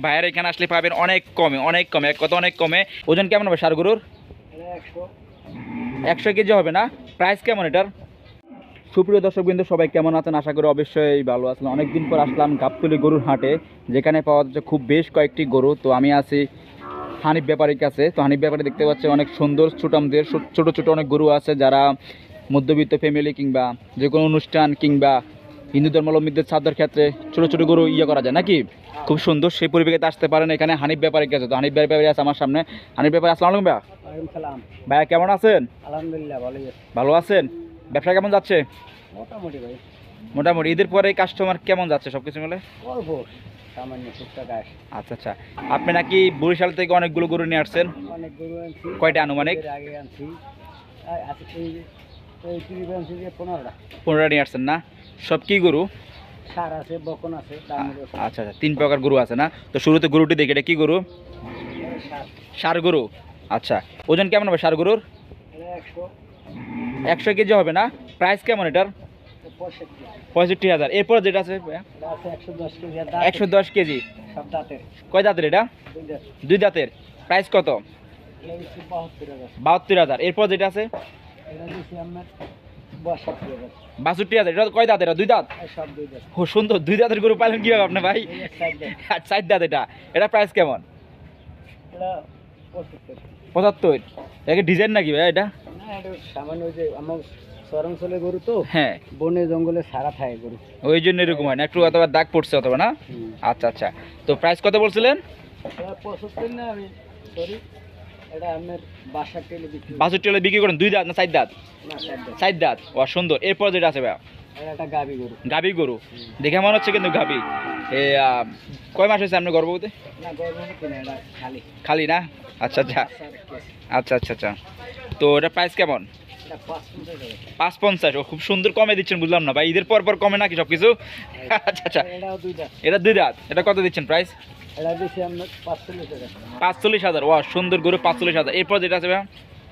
ভাইয়ের এখানে আসলে পাবেন অনেক কমে এক কথা অনেক কমে। ওজন কেমন হবে ষাঁড় গরুর? 100 কেজি হবে না? প্রাইস কেমন এটার? সুপ্রিয় দর্শকবৃন্দ সবাই কেমন আছেন? আশা করি অবশ্যই ভালো আছেন। অনেকদিন পর আসলাম গাবতলী গরুর হাটে, যেখানে পাওয়া যাচ্ছে খুব বেশ কয়েকটি গরু। তো আমি আছি হানিফ ব্যাপারীর কাছে। তো হানিফ ব্যাপারী দেখতে পাচ্ছে অনেক সুন্দর ছোটামদের ছোটো ছোটো অনেক গরু আছে, যারা মধ্যবিত্ত ফ্যামিলি কিংবা যে কোনো অনুষ্ঠান কিংবা হিন্দু ধর্মাবলম্বীদের ছাদের ক্ষেত্রে ছোটো ছোটো গরু করা যায় নাকি, খুব সুন্দর সেই পরিবেশে আসতে পারেন এখানে হানিফ ব্যাপারীর কাছে। তো হানিফ ব্যাপারী আছে আমার সামনে। হানিফ ব্যাপারী, আসসালামু আলাইকুম ভাইয়া। ভাইয়া কেমন আছেন? আলহামদুলিল্লাহ ভালো আছেন? ব্যবসা কেমন যাচ্ছে? মোটামুটি ভাই। মোটামুটি ঈদের পরে কাস্টমার কেমন যাচ্ছে সব কিছু মিলে? অল্প সামান্য টুকটাক আসে। আচ্ছা আচ্ছা, আপনি নাকি বরিশাল থেকে অনেকগুলো গরু নিয়ে আসছেন? অনেক গরু আনছি। কয়টা আনুমানিক? আগে আনছি এই 15টা নিয়ে আসছেন না? সব কি গরু? সার আছে, বকন আছে। আচ্ছা আচ্ছা, 3 প্রকার গরু আছে না? তো শুরুতে গরুটি দেখি, এটা কি গরু? ষাঁড় গরু। আচ্ছা, ওজন কেমন হবে ষাঁড় গরুর? 100 কেজি হবে না? প্রাইস কেমন এটার? 65,000। এরপর যেটা আছে 110 কেজি। কয় দাঁতের এটা? 2 দাঁতের। প্রাইস কত? 72,000। এরপর যেটা আছে 62,000। এটা কয় দাঁত? এটা 2 দাঁত। ও সুন্দর, 2 দাঁতের গরু পাইলেন কিভাবে আপনি ভাই? 4 দাঁত। এটা প্রাইস কেমন? 75। এটা ডিজাইন নাকি ভাই এটা? সামান্য যে আমার চরাঞ্চলে গরু তো, হ্যাঁ, বনে জঙ্গলে সারা থাকে গরু, ওই জন্য এরকম হয় না, একটু অথবা দাগ পড়ছে অথবা না। আচ্ছা আচ্ছা, তো প্রাইস কত বলছিলেন? 75 না, আমি সরি, এটা আমার 62 বিক্রি করেন। 2 দাঁত না 4 দাঁত? 4 দাঁত। ও সুন্দর। এরপর যেটা আছে ভাই? এটা গাবি গরু। গাবি গরু দেখে মনে হচ্ছে কিন্তু গাবি। কয় মাস হয়েছে আপনি গর্ভবতী? না, গর্ভবতী না, এটা খালি খালি না? আচ্ছা আচ্ছা আচ্ছা আচ্ছা আচ্ছা, তো এটা প্রাইস কেমন? 550। ও খুব সুন্দর কমে দিচ্ছেন, বুঝলাম না ভাই, ঈদের পর পর কমে নাকি সব কিছু? আচ্ছা আচ্ছা, এটা 2 দাঁত। এটা কত দিচ্ছেন প্রাইস? এটা দিচ্ছি আমরা 45,000। 45,000। ও সুন্দর গরু, 45,000। এরপর যেটা আছে ভাই?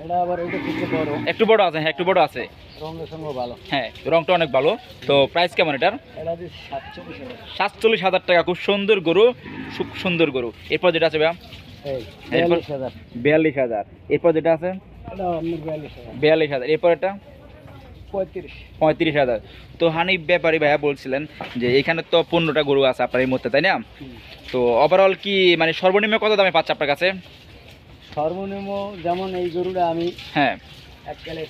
এটা আবার এটা কিছু বড়, একটু বড় আছে। হ্যাঁ, একটু বড় আছে। রঙের সঙ্গে ভালো। হ্যাঁ, রংটা অনেক ভালো। তো প্রাইস কেমন এটার? এটা দিচ্ছি 47,000। 47,000 টাকা। খুব সুন্দর গরু, খুব সুন্দর গরু। এরপর যেটা আছে ভাই? 42,000। এরপর যেটা আছে? এটা আপনার 42,000। 42,000। এরপর এটা? 35,000। তো হানিফ ব্যাপারী ভাইয়া বলছিলেন যে এখানে তো 15টা গরু আছে আপনার এই মুহূর্তে, তাই না? তো ওভারঅল কি মানে সর্বনিম্ন কত দামে পাচ্ছে আপনার কাছে? সর্বনিম্ন যেমন এই গরুটা আমি হ্যাঁ এককালে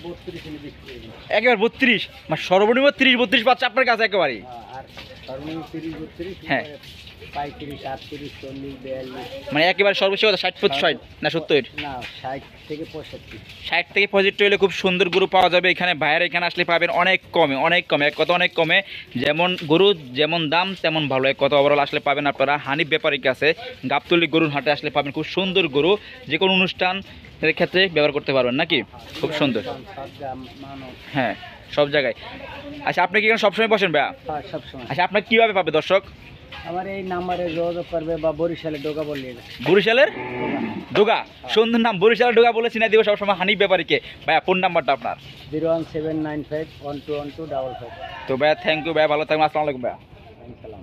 32 বিক্রি করি। একেবারে 32? মানে সর্বনিম্ন 30-32 পাচ্ছে আপনার কাছে একেবারেই? আর সর্বনিম্ন 30-32। হ্যাঁ, 35, 38, 40, 42। মানে একেবারে সর্বোচ্চ 60 না 70? না, 60 থেকে 65। 60 থেকে 65 হলে খুব সুন্দর গরু পাওয়া যাবে এখানে। ভাইয়ের এখানে আসলে পাবেন অনেক কমে এক কথা অনেক কমে। যেমন গরু যেমন দাম তেমন ভালো, এক কথা ওভারঅল আসলে পাবেন আপনারা হানিফ ব্যাপারীর কাছে। গাবতলী গরুর হাটে আসলে পাবেন খুব সুন্দর গরু, যে কোনো অনুষ্ঠান এর ক্ষেত্রে ব্যবহার করতে পারবেন নাকি, খুব সুন্দর। হ্যাঁ, সব জায়গায়। আচ্ছা, আপনি কি এখানে সবসময় বসেন ভাইয়া? হ্যাঁ, সবসময়। আচ্ছা, আপনার কীভাবে পাবে দর্শক? আমার এই নাম্বারে যোগাযোগ করবে বা বরিশালে ডোকা বললে। বরিশালের ডোগা, সুন্দর নাম, বরিশালের ডোগা বলে চিনা দিব সবসময় হানিফ ব্যাপারীকে। ভাইয়া ফোন নাম্বারটা আপনার? 01795 121255। তো ভাইয়া থ্যাংক ইউ ভাইয়া, ভালো থাকবেন। আসসালামু আলাইকুম ভাইয়া। আসসালাম।